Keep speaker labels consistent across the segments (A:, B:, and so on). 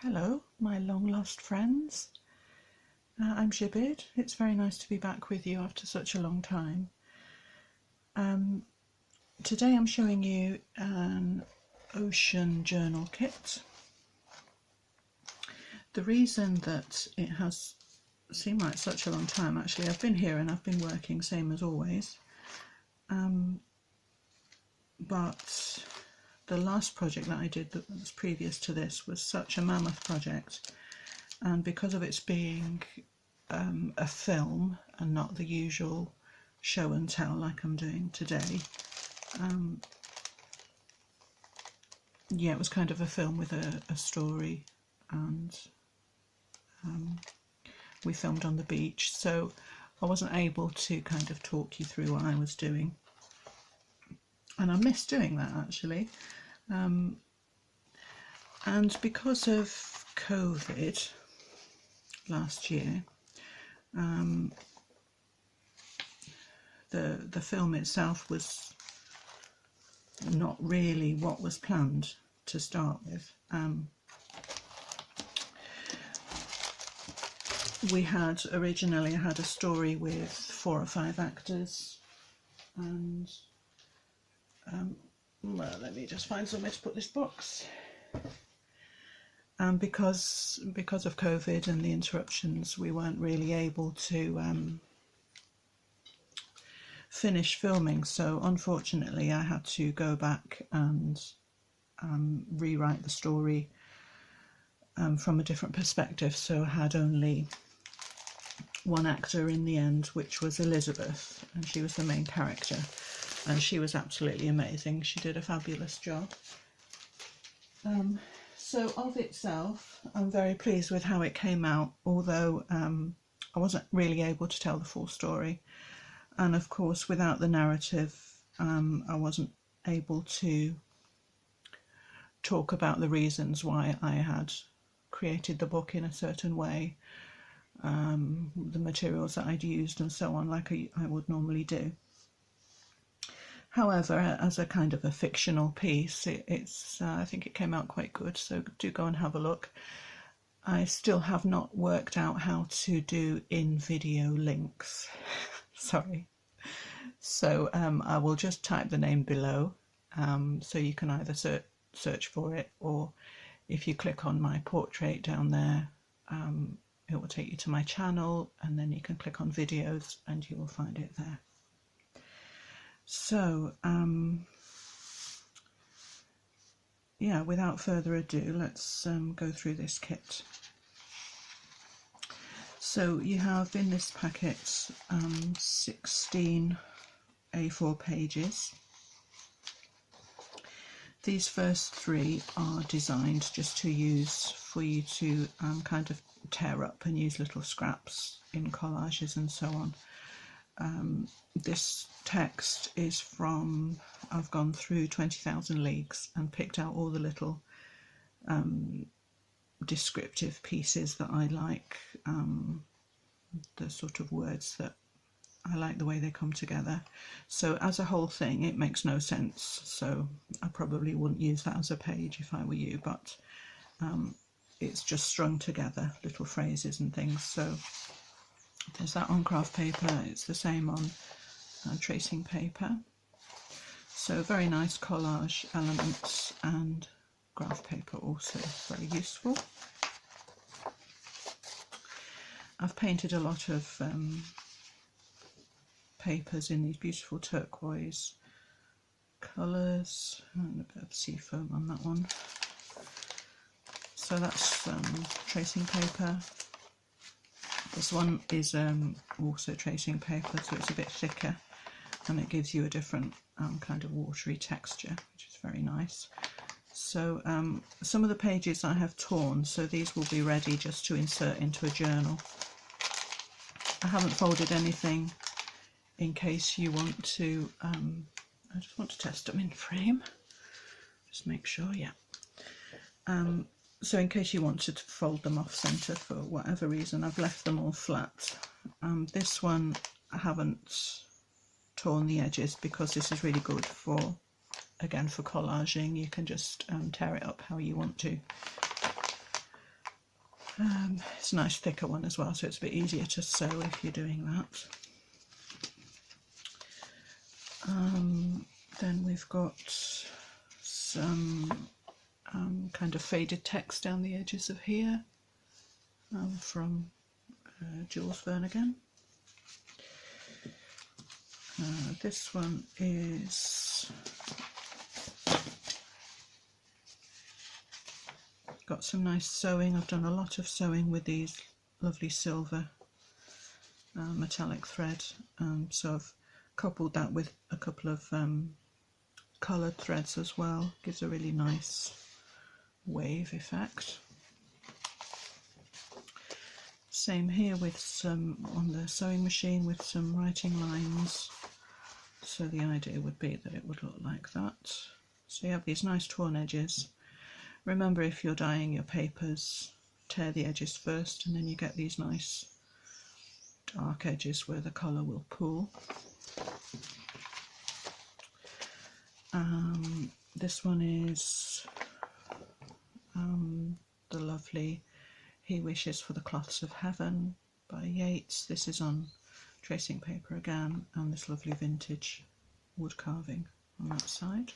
A: Hello, my long lost friends. I'm Shibid. It's very nice to be back with you after such a long time. Today I'm showing you an ocean journal kit. The reason that it has seemed like such a long time, actually, I've been here and I've been working same as always, but the last project that I did that was previous to this was such a mammoth project, and because of its being a film and not the usual show and tell like I'm doing today, yeah, it was kind of a film with a story, and we filmed on the beach, so I wasn't able to kind of talk you through what I was doing, and I miss doing that actually. And because of COVID last year, the film itself was not really what was planned to start with. We had originally had a story with 4 or 5 actors, and well, let me just find somewhere to put this box. And because of COVID and the interruptions, we weren't really able to finish filming. So unfortunately, I had to go back and rewrite the story from a different perspective. So I had only one actor in the end, which was Elizabeth, and she was the main character. And she was absolutely amazing. She did a fabulous job. So of itself, I'm very pleased with how it came out, although I wasn't really able to tell the full story. And of course, without the narrative, I wasn't able to talk about the reasons why I had created the book in a certain way, the materials that I'd used and so on, like I would normally do. However, as a kind of a fictional piece, it's I think it came out quite good, so do go and have a look. I still have not worked out how to do in-video links, sorry. So I will just type the name below, so you can either search for it, or if you click on my portrait down there, it will take you to my channel, and then you can click on videos and you will find it there. So, yeah, without further ado, let's go through this kit. So you have in this packet 16 A4 pages. These first 3 are designed just to use for you to kind of tear up and use little scraps in collages and so on. This text is from, I've gone through 20,000 Leagues and picked out all the little descriptive pieces that I like, the sort of words that I like the way they come together. So as a whole thing, it makes no sense, so I probably wouldn't use that as a page if I were you, but it's just strung together, little phrases and things. So there's that on craft paper, it's the same on tracing paper. So very nice collage elements, and graph paper also very useful. I've painted a lot of papers in these beautiful turquoise colours, and a bit of sea foam on that one. So that's tracing paper. This one is also tracing paper, so it's a bit thicker and it gives you a different kind of watery texture, which is very nice. So some of the pages I have torn, so these will be ready just to insert into a journal. I haven't folded anything in case you want to, I just want to test them in frame, just make sure, yeah. So in case you wanted to fold them off centre for whatever reason, I've left them all flat. This one I haven't torn the edges because this is really good for, again, for collaging. You can just tear it up how you want to. It's a nice thicker one as well, so it's a bit easier to sew if you're doing that. Then we've got some kind of faded text down the edges of here from Jules Verne again. This one is got some nice sewing. I've done a lot of sewing with these lovely silver metallic thread, so I've coupled that with a couple of coloured threads as well. Gives a really nice wave effect. Same here with some on the sewing machine with some writing lines. So the idea would be that it would look like that. So you have these nice torn edges. Remember, if you're dyeing your papers, tear the edges first, and then you get these nice dark edges where the colour will pool. This one is the lovely He Wishes for the Cloths of Heaven by Yeats. This is on tracing paper again, and this lovely vintage wood carving on that side.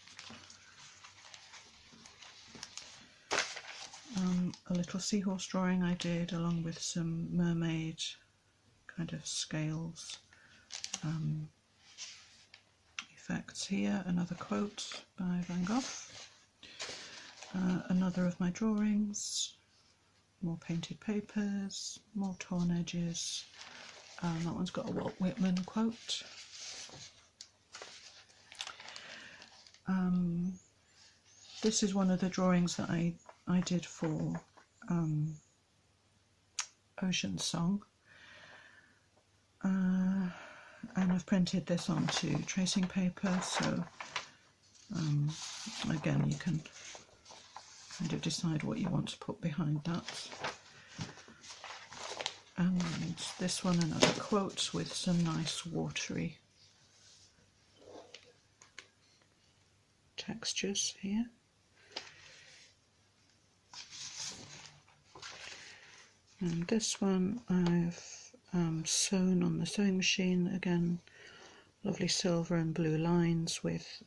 A: A little seahorse drawing I did along with some mermaid kind of scales effects here. Another quote by Van Gogh. Another of my drawings. More painted papers, more torn edges. That one's got a Walt Whitman quote. This is one of the drawings that I did for Ocean Song. And I've printed this onto tracing paper, so again you can kind of decide what you want to put behind that. And this one, another quote with some nice watery textures here. And this one I've sewn on the sewing machine, again lovely silver and blue lines with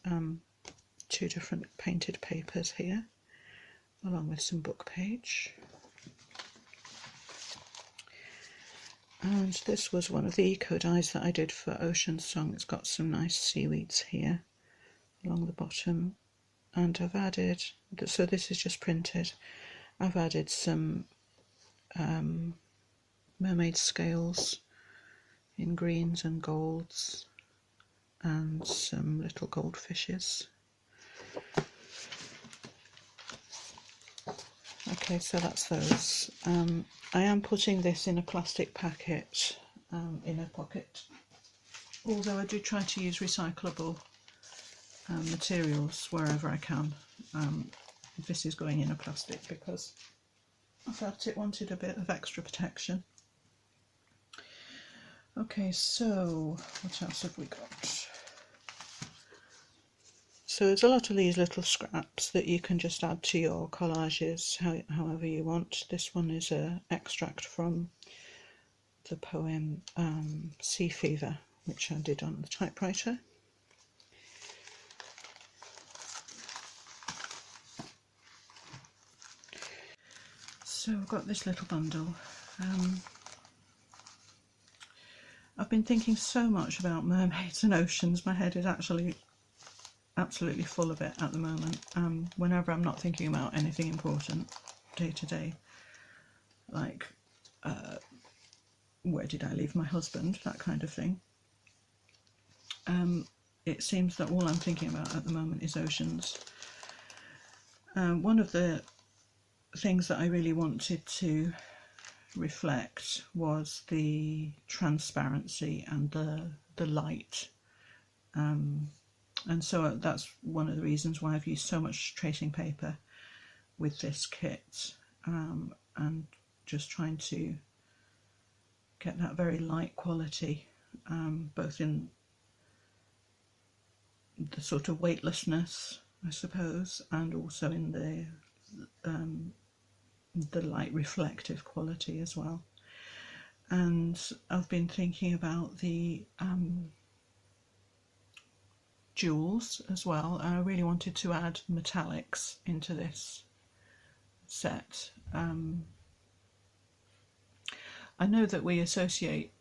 A: two different painted papers here, along with some book page. And this was one of the eco dies that I did for Ocean Song. It's got some nice seaweeds here along the bottom, and I've added, so this is just printed, I've added some mermaid scales in greens and golds and some little goldfishes. Okay, so that's those. I am putting this in a plastic packet in a pocket, although I do try to use recyclable materials wherever I can. This is going in a plastic because I felt it wanted a bit of extra protection. Okay, so what else have we got? So there's a lot of these little scraps that you can just add to your collages however you want. This one is an extract from the poem Sea Fever, which I did on the typewriter. So I've got this little bundle. I've been thinking so much about mermaids and oceans, my head is actually absolutely full of it at the moment. Whenever I'm not thinking about anything important day to day, like where did I leave my husband, that kind of thing, it seems that all I'm thinking about at the moment is oceans. One of the things that I really wanted to reflect was the transparency and the light, and so that's one of the reasons why I've used so much tracing paper with this kit, and just trying to get that very light quality, both in the sort of weightlessness, I suppose, and also in the the light reflective quality as well. And I've been thinking about the jewels as well. I really wanted to add metallics into this set. I know that we associate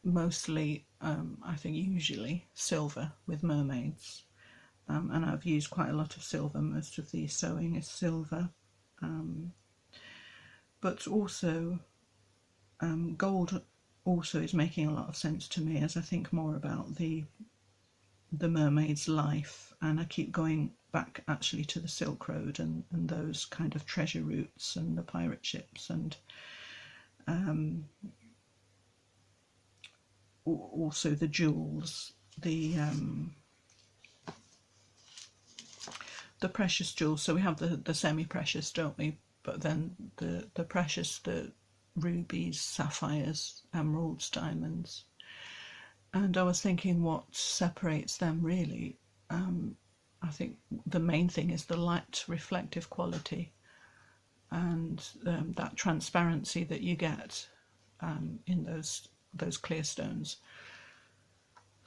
A: mostly, I think usually, silver with mermaids, and I've used quite a lot of silver. Most of the sewing is silver, but also gold also is making a lot of sense to me as I think more about the mermaid's life, and I keep going back actually to the Silk Road and those kind of treasure routes and the pirate ships, and also the jewels, the precious jewels. So we have the semi-precious, don't we? But then the precious, the rubies, sapphires, emeralds, diamonds. And I was thinking what separates them really. I think the main thing is the light reflective quality and that transparency that you get in those clear stones.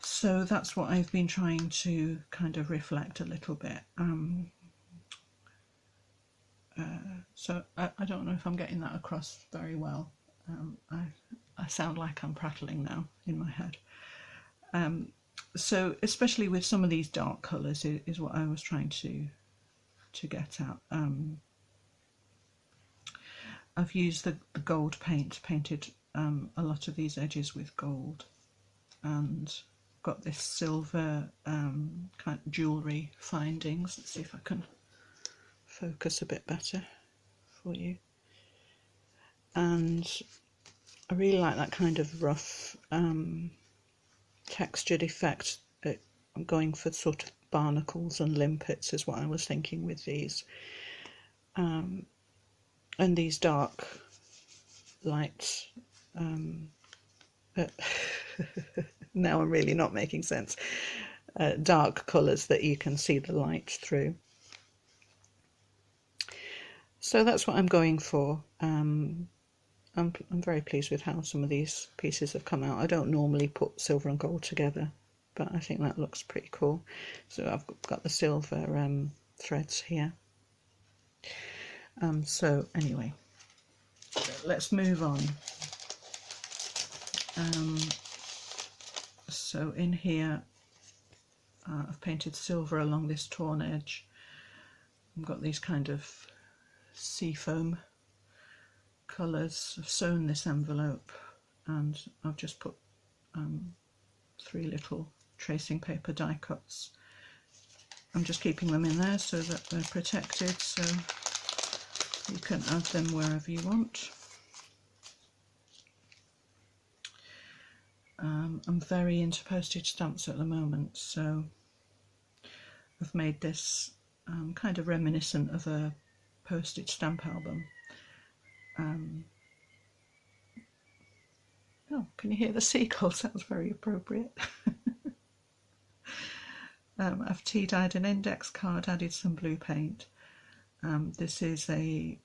A: So that's what I've been trying to kind of reflect a little bit. So I don't know if I'm getting that across very well. I sound like I'm prattling now in my head. So especially with some of these dark colours is what I was trying to get at. I've used the gold paint, painted a lot of these edges with gold, and got this silver kind of jewellery findings. Let's see if I can focus a bit better for you. And I really like that kind of rough textured effect. I'm going for sort of barnacles and limpets is what I was thinking with these. And these dark lights. Now I'm really not making sense. Dark colours that you can see the light through. So that's what I'm going for. I'm very pleased with how some of these pieces have come out. I don't normally put silver and gold together, but I think that looks pretty cool. So I've got the silver threads here. So anyway, let's move on. So in here I've painted silver along this torn edge. I've got these kind of seafoam colours. I've sewn this envelope and I've just put 3 little tracing paper die cuts. I'm just keeping them in there so that they're protected, so you can add them wherever you want. I'm very into postage stamps at the moment, so I've made this kind of reminiscent of a postage stamp album. Oh, can you hear the seagull? Sounds very appropriate. I've tea dyed an index card, added some blue paint. This is a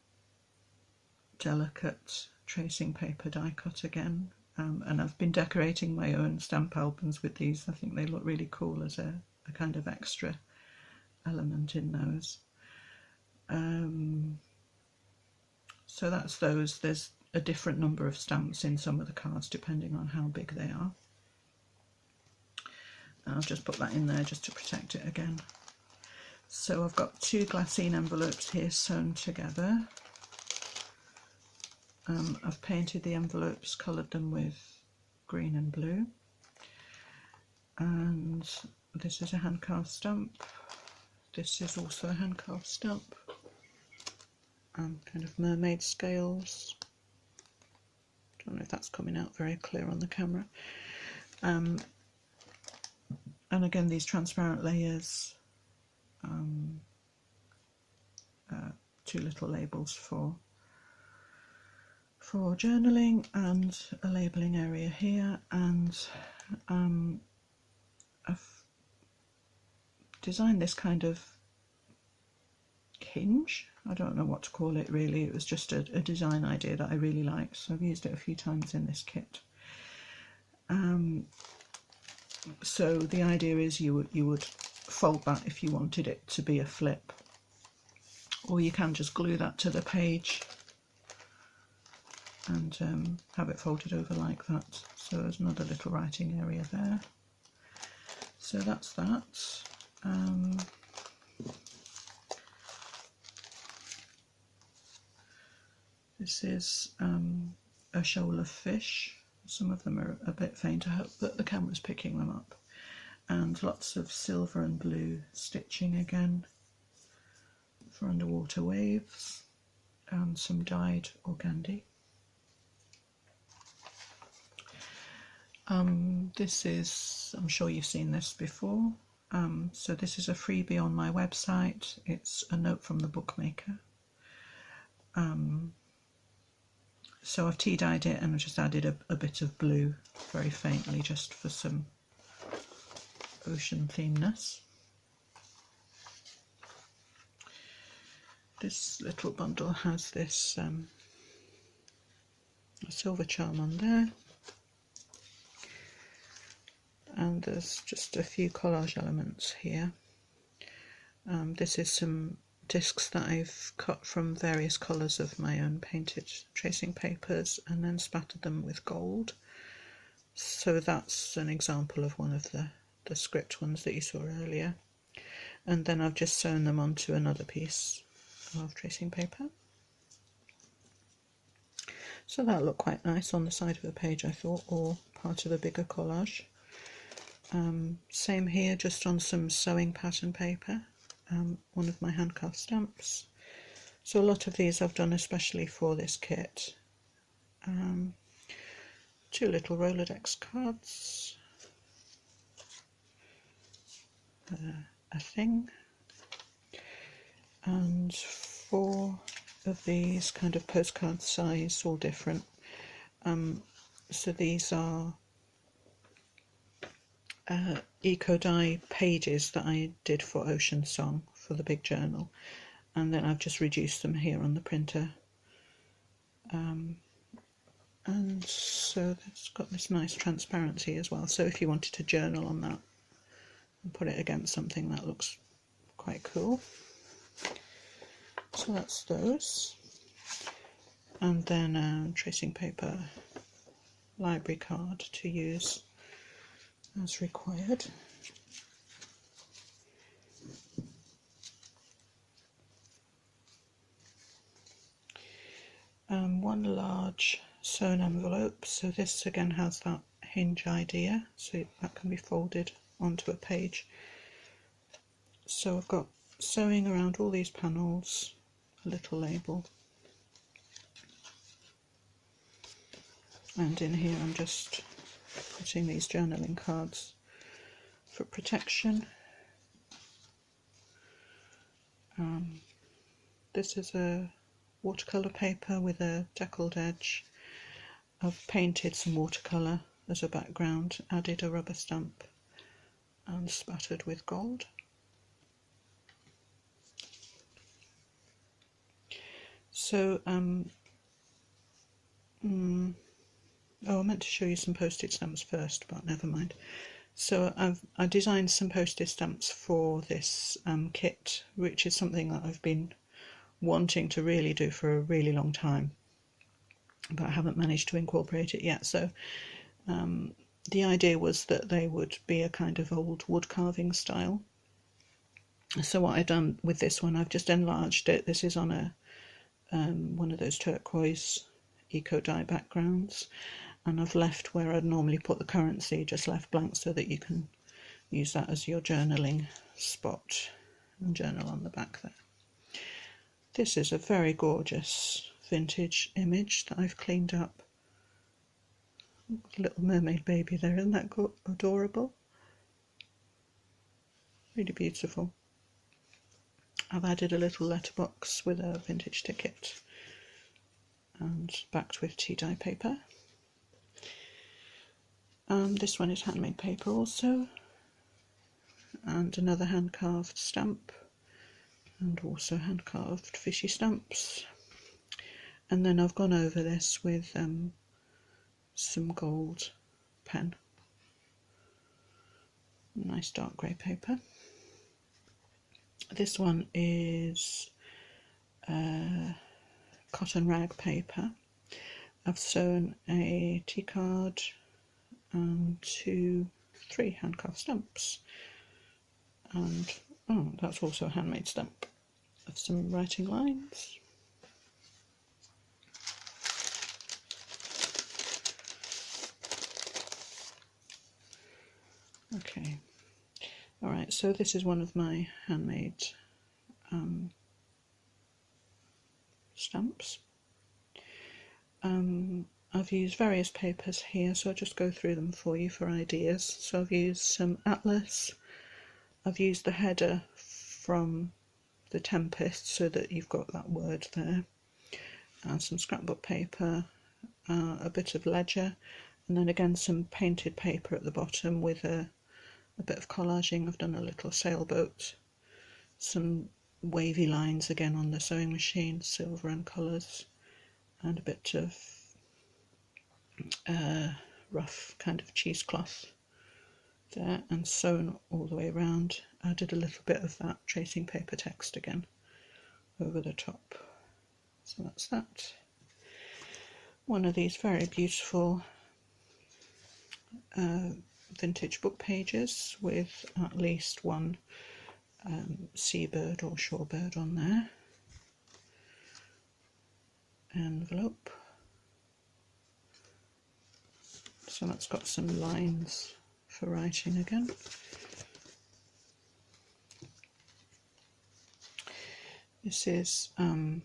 A: delicate tracing paper die cut again, and I've been decorating my own stamp albums with these. I think they look really cool as a kind of extra element in those. So that's those. There's a different number of stamps in some of the cards depending on how big they are. And I'll just put that in there just to protect it again. So I've got 2 glassine envelopes here sewn together. I've painted the envelopes, coloured them with green and blue. And this is a handcuff stamp. This is also a handcuff stamp. And kind of mermaid scales. Don't know if that's coming out very clear on the camera. And again, these transparent layers. 2 little labels for journaling and a labelling area here, and I've designed this kind of hinge I don't know what to call it really. It was just a design idea that I really liked, so I've used it a few times in this kit. So the idea is you would fold that if you wanted it to be a flip, or you can just glue that to the page and have it folded over like that. So there's another little writing area there. So that's that. This is a shoal of fish. Some of them are a bit faint, I hope that the camera's picking them up. And lots of silver and blue stitching again for underwater waves, and some dyed organdy. This is, I'm sure you've seen this before, so this is a freebie on my website. It's a note from the bookmaker. So I've tea dyed it and I've just added a bit of blue very faintly just for some ocean themeness. This little bundle has this silver charm on there, and there's just a few collage elements here. This is some discs that I've cut from various colours of my own painted tracing papers and then spattered them with gold. So that's an example of one of the script ones that you saw earlier. And then I've just sewn them onto another piece of tracing paper. So that'll look quite nice on the side of a page, I thought, or part of a bigger collage. Same here, just on some sewing pattern paper. One of my handcuff stamps. So a lot of these I've done especially for this kit. Two little Rolodex cards, a thing, and 4 of these kind of postcard size, all different. So these are eco dye pages that I did for Ocean Song for the big journal, and then I've just reduced them here on the printer, and so it's got this nice transparency as well, so if you wanted to journal on that and put it against something, that looks quite cool. So that's those, and then tracing paper library card to use as required. One large sewn envelope, so this again has that hinge idea, so that can be folded onto a page. So I've got sewing around all these panels, a little label, and in here I'm just putting these journaling cards for protection. This is a watercolour paper with a deckled edge. I've painted some watercolour as a background, added a rubber stamp and spattered with gold. So oh, I meant to show you some postage stamps first, but never mind. So I designed some postage stamps for this kit, which is something that I've been wanting to really do for a really long time, but I haven't managed to incorporate it yet. So the idea was that they would be a kind of old wood carving style. So what I've done with this one, I've just enlarged it. This is on a one of those turquoise eco dye backgrounds, and I've left where I'd normally put the currency, just left blank so that you can use that as your journaling spot and journal on the back there. This is a very gorgeous vintage image that I've cleaned up. Little mermaid baby there, isn't that adorable? Really beautiful. I've added a little letterbox with a vintage ticket and backed with tea dye paper. This one is handmade paper also, and another hand carved stamp. and also hand carved fishy stamps. And then I've gone over this with some gold pen, nice dark grey paper. This one is cotton rag paper. I've sewn a tea card and 3 handcuff stamps, and that's also a handmade stamp of some writing lines. Okay, alright, so this is one of my handmade stamps. I've used various papers here, so I'll just go through them for you for ideas. So I've used some atlas, I've used the header from the Tempest so that you've got that word there, and some scrapbook paper, a bit of ledger, and then again some painted paper at the bottom with a bit of collaging. I've done a little sailboat, some wavy lines again on the sewing machine, silver and colours, and a bit of rough kind of cheesecloth there, and sewn all the way around. I did a little bit of that tracing paper text again over the top. So that's that. One of these very beautiful vintage book pages with at least one seabird or shorebird on there. Envelope. So that's got some lines for writing again. This is a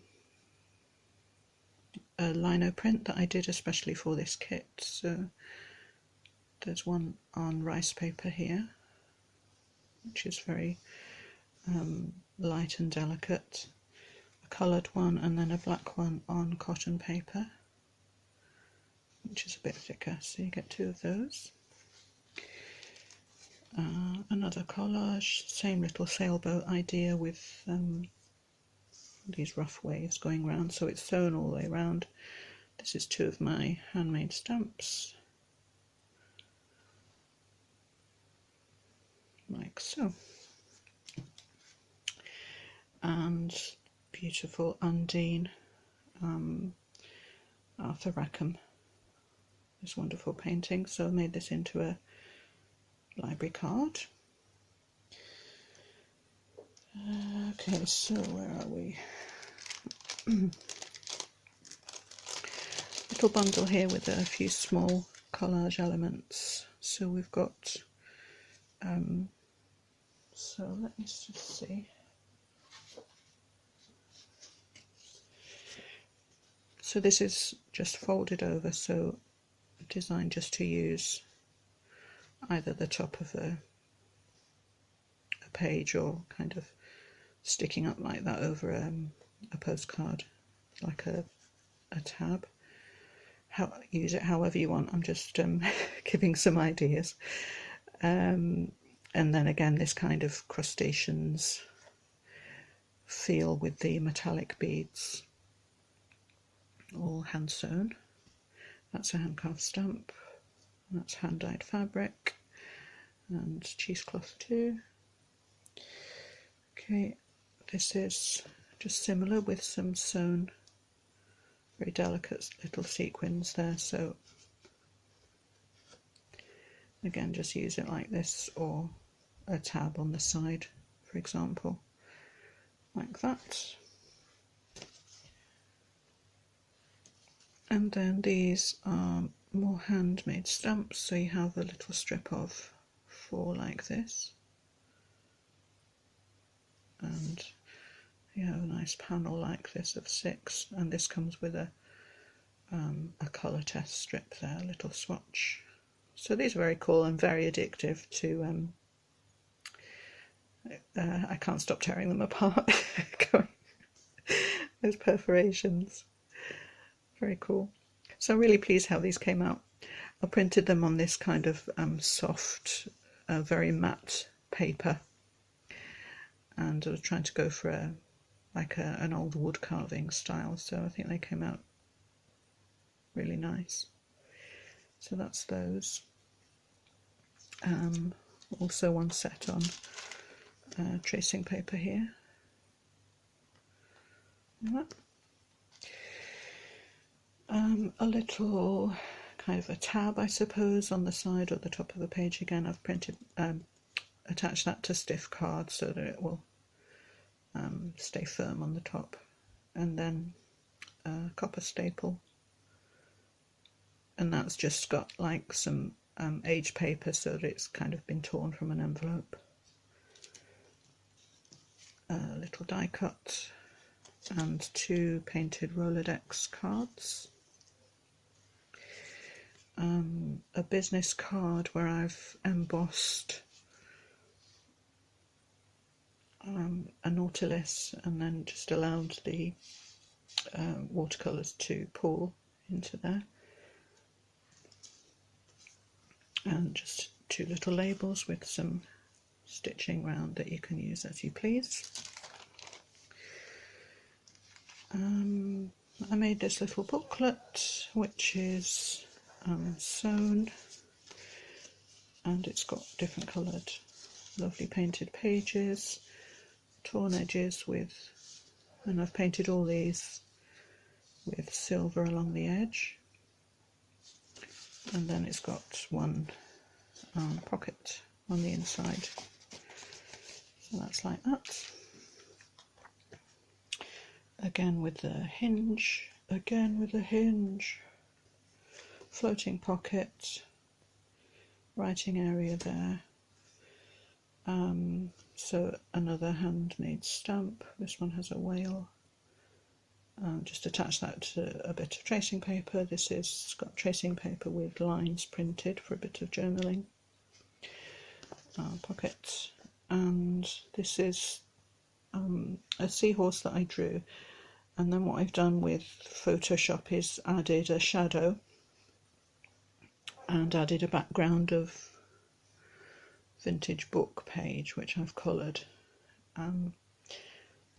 A: lino print that I did especially for this kit. So there's one on rice paper here, which is very light and delicate, a coloured one, and then a black one on cotton paper, which is a bit thicker, so you get 2 of those. Another collage, same little sailboat idea with these rough waves going round, so it's sewn all the way around. This is 2 of my handmade stamps, like so. And beautiful Undine, Arthur Rackham, this wonderful painting. So I made this into a library card. Okay, so where are we? Little bundle here with a few small collage elements. So we've got, so let me just see. So this is just folded over, so designed just to use either the top of a page or kind of sticking up like that over a postcard, like a tab. Use it however you want. I'm just giving some ideas. And then again, this kind of crustaceans feel with the metallic beads, all hand sewn. That's a handcuff stamp. That's hand dyed fabric and cheesecloth too. Okay, this is just similar with some sewn, very delicate little sequins there. So again, just use it like this, or a tab on the side, for example, like that. And then these are more handmade stamps, so you have a little strip of 4 like this, and you have a nice panel like this of 6, and this comes with a colour test strip there, a little swatch. So these are very cool and very addictive to, I can't stop tearing them apart, those perforations. Very cool. So I'm really pleased how these came out. I printed them on this kind of soft, very matte paper, and I was trying to go for an old wood carving style, so I think they came out really nice. So that's those. Also one set on tracing paper here. A little kind of a tab, I suppose, on the side or the top of the page. Again, I've printed, attached that to stiff card so that it will stay firm on the top, and then a copper staple, and that's just got like some aged paper so that it's kind of been torn from an envelope. A little die cut and 2 painted Rolodex cards. A business card where I've embossed a nautilus and then just allowed the watercolours to pool into there. And just 2 little labels with some stitching round that you can use as you please. I made this little booklet which is sewn, and it's got different coloured lovely painted pages, torn edges and I've painted all these with silver along the edge, and then it's got one pocket on the inside, so that's like that. Again with the hinge, floating pocket, writing area there. So another handmade stamp. This one has a whale. Just attach that to a bit of tracing paper. This is got tracing paper with lines printed for a bit of journaling. Pocket, and this is a seahorse that I drew, and then what I've done with Photoshop is added a shadow and added a background of vintage book page which I've coloured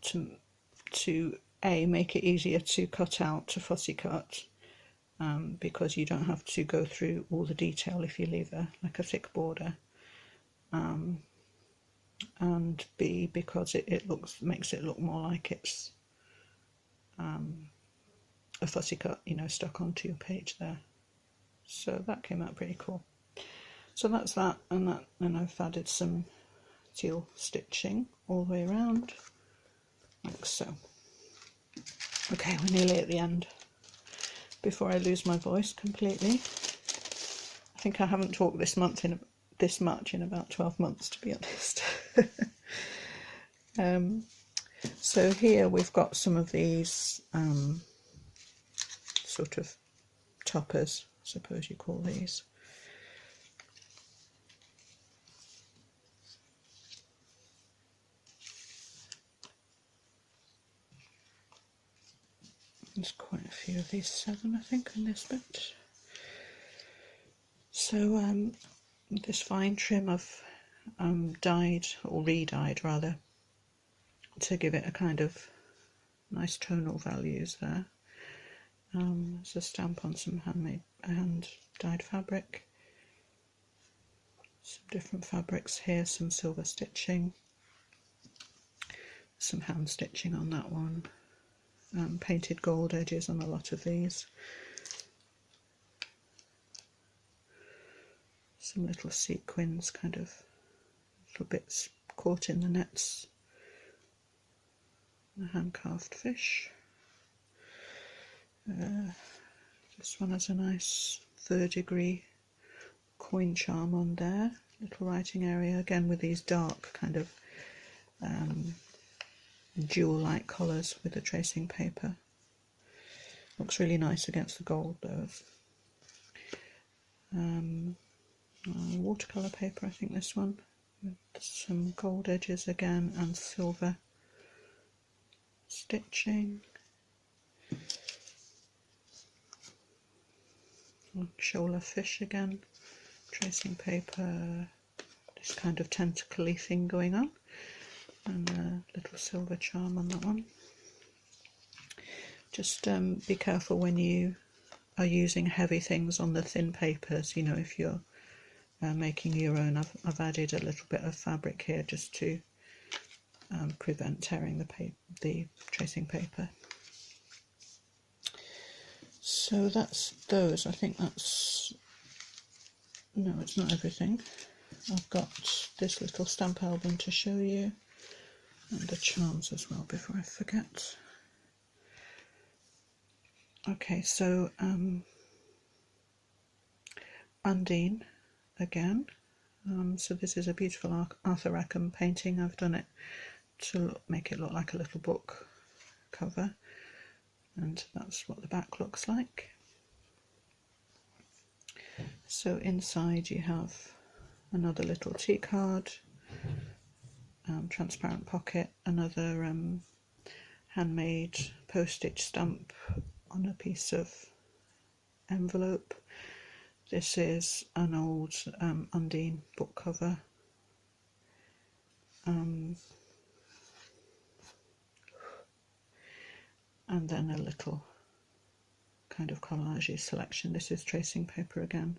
A: to make it easier to cut out, to fussy cut, because you don't have to go through all the detail if you leave like a thick border, and B, because it makes it look more like it's a fussy cut, you know, stuck onto your page there. So that came out pretty cool. So that's that, and I've added some teal stitching all the way around, like so. Okay, we're nearly at the end before I lose my voice completely. I think I haven't talked this much in about 12 months, to be honest. So here we've got some of these sort of toppers, I suppose you call these. There's quite a few of these, 7 I think in this bit. So this fine trim I've dyed, or re-dyed rather, to give it a kind of nice tonal values there. There's a stamp on some hand-dyed fabric. Some different fabrics here, some silver stitching, some hand stitching on that one. Painted gold edges on a lot of these. Some little sequins, kind of little bits caught in the nets. A hand-carved fish. This one has a nice 3rd degree coin charm on there. Little writing area, again with these dark kind of jewel-like colours with the tracing paper. Looks really nice against the gold though. Watercolour paper, I think this one, with some gold edges again and silver stitching. Shoaler fish again, tracing paper, this kind of tentacly thing going on. and a little silver charm on that one. Just be careful when you are using heavy things on the thin papers, you know, if you're making your own. I've added a little bit of fabric here just to prevent tearing the tracing paper. So that's those. I think that's, no, it's not everything. I've got this little stamp album to show you, and the charms as well before I forget. Okay, so Undine again. So this is a beautiful Arthur Rackham painting. I've done it to make it look like a little book cover, and that's what the back looks like. So inside you have another little tea card, transparent pocket, another handmade postage stamp on a piece of envelope. This is an old Undine book cover. And then a little kind of collage selection. This is tracing paper again.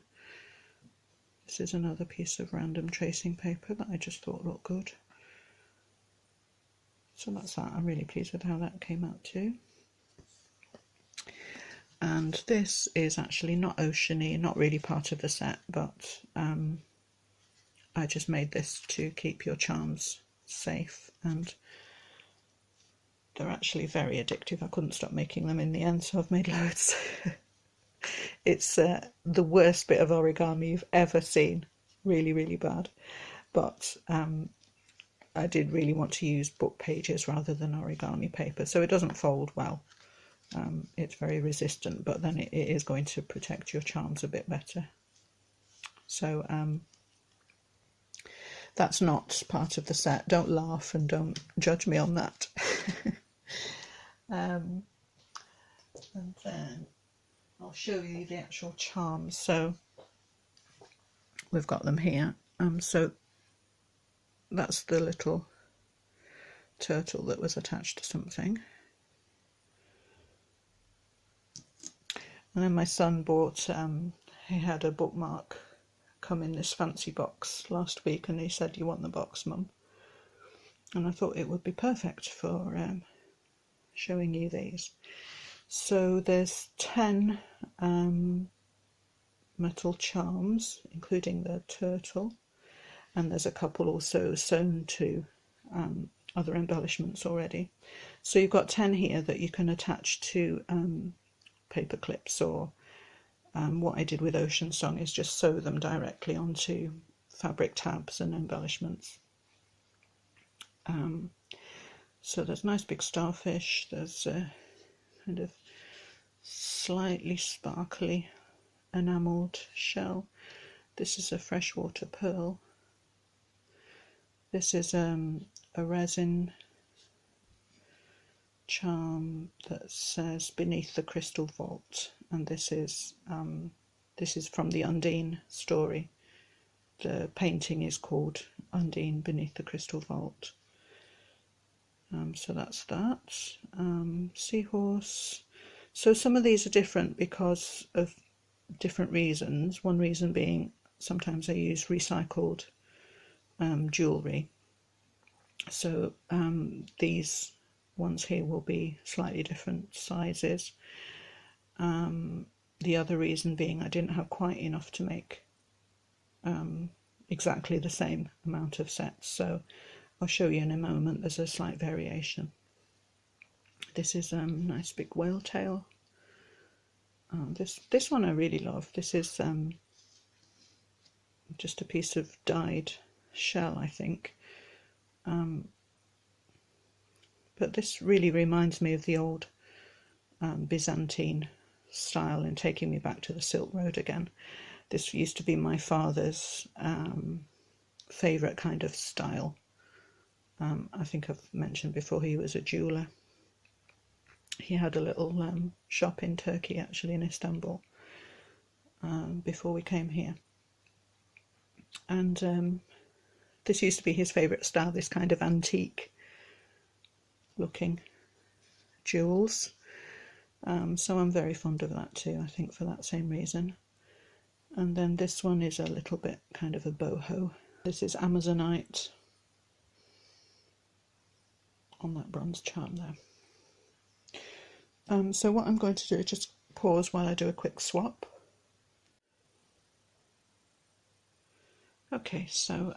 A: This is another piece of random tracing paper that I just thought looked good. So that's that. I'm really pleased with how that came out too. And this is actually not oceany, not really part of the set, but I just made this to keep your charms safe, and they're actually very addictive. I couldn't stop making them in the end, so I've made loads. It's the worst bit of origami you've ever seen. Really, really bad. But I did really want to use book pages rather than origami paper, so it doesn't fold well. It's very resistant, but then it is going to protect your charms a bit better. So that's not part of the set. Don't laugh and don't judge me on that. And then I'll show you the actual charms. So we've got them here. So that's the little turtle that was attached to something. And then my son bought, he had a bookmark come in this fancy box last week, and he said, "You want the box, Mum?" And I thought it would be perfect for showing you these. So there's 10 metal charms, including the turtle, and there's a couple also sewn to other embellishments already. So you've got 10 here that you can attach to paper clips, or what I did with Ocean Song is just sew them directly onto fabric tabs and embellishments. So there's nice big starfish, there's a kind of slightly sparkly enamelled shell. This is a freshwater pearl. This is a resin charm that says "Beneath the Crystal Vault," and this is from the Undine story. The painting is called Undine Beneath the Crystal Vault. So that's that. Seahorse. So some of these are different because of different reasons. One reason being sometimes I use recycled jewellery. So these ones here will be slightly different sizes. The other reason being I didn't have quite enough to make exactly the same amount of sets, so I'll show you in a moment. There's a slight variation. This is a nice big whale tail. This one I really love. This is just a piece of dyed shell, I think. But this really reminds me of the old Byzantine style and taking me back to the Silk Road again. This used to be my father's favourite kind of style. I think I've mentioned before he was a jeweller. He had a little shop in Turkey, actually, in Istanbul, before we came here. And this used to be his favourite style, this kind of antique looking jewels. So I'm very fond of that too, I think, for that same reason. And then this one is a little bit kind of a boho. This is Amazonite on that bronze charm there. So what I'm going to do is just pause while I do a quick swap. Okay, so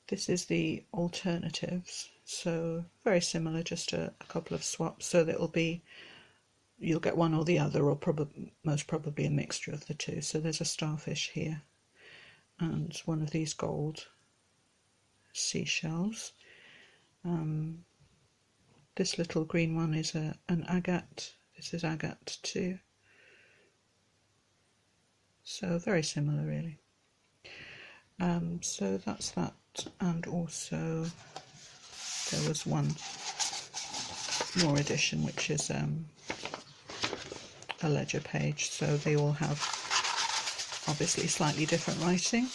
A: this is the alternatives, so very similar, just a couple of swaps, so that it'll be, you'll get one or the other, or most probably a mixture of the two. So there's a starfish here and one of these gold seashells. This little green one is an agate. This is agate too. So very similar really. So that's that, and also there was one more edition which is a ledger page, so they all have obviously slightly different writing.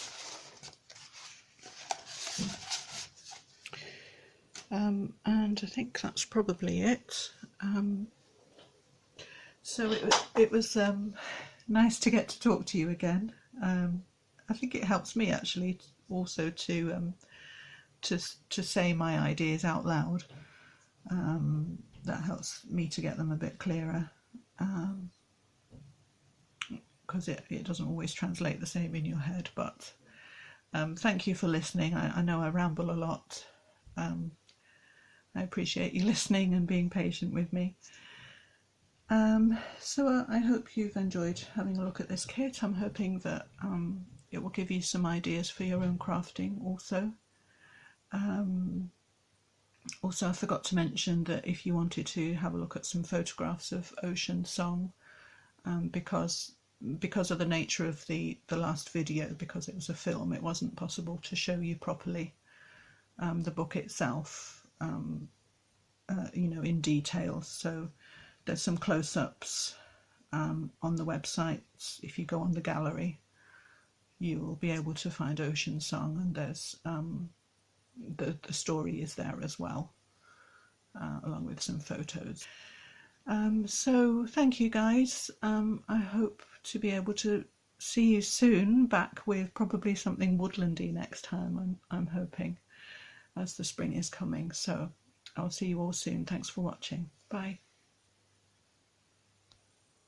A: And I think that's probably it. So it was nice to get to talk to you again. I think it helps me actually also to say my ideas out loud. That helps me to get them a bit clearer, because it doesn't always translate the same in your head. But thank you for listening. I know I ramble a lot. I appreciate you listening and being patient with me. So I hope you've enjoyed having a look at this kit. I'm hoping that it will give you some ideas for your own crafting also. Also, I forgot to mention that if you wanted to have a look at some photographs of Ocean Song, because of the nature of the last video, because it was a film, it wasn't possible to show you properly the book itself, you know, in detail. So there's some close-ups on the website. If you go on the gallery, you will be able to find Ocean Song, and there's the story is there as well, along with some photos. So thank you guys. I hope to be able to see you soon, back with probably something woodlandy next time, I'm hoping, as the spring is coming. So I'll see you all soon. Thanks for watching. Bye.